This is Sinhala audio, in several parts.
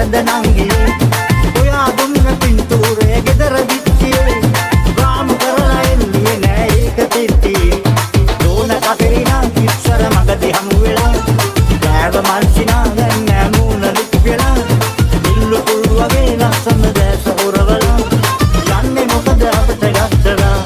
මොකද නංගියේ ඔයා දුන්න පින්තූරේ ගෙදර විච්චියේ රාම කරලා එන්නේ නෑ ඒක තිත්තියේ දෝන කතරිනා ඉස්සර මගදී හමු වෙලා ගෑව මල්සිනා දැන් නෑ මූණ ලිප් වෙලා ඉල්ල කුල් වගේ ලස්සන දැස උරවලා යන්නේ මොකද අපට ගස්සලා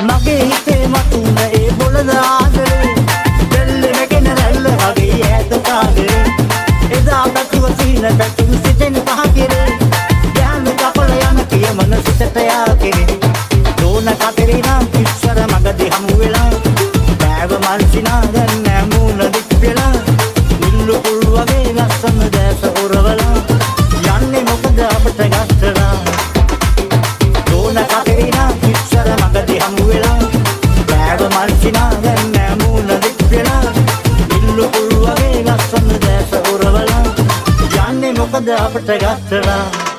මගේ හිතේ මතුන ඒ බොළඳ ආදරේ දෙල්ලෙමගෙන රැල්ල වගේ ඈත කාගේ එදා පැතුව සීන පැතුම් සිතෙන් පහ කෙරේ යන්න කපල යන කියමන සිතට යා කෙරේ දෝන කතරිනා ඉස්සර මගදී හමු වෙලා බෑව මල්සිනා දැන් නෑ මූණ දික් වෙලා නිල්ලු කුල් වගේ ලස්සන දැස උරවලා යන්නේ මොකද අපට ගස්සලා දෝන කතරිනා ඉස්සර මගදී හමු වෙලා බෑව මල්සිනා දැන් නෑ මූණ දික් වෙලා නිල්ලු කුල් වගේ ලස්සන දැස උරවලා යන්නේ මොකද අපට ගස්සලා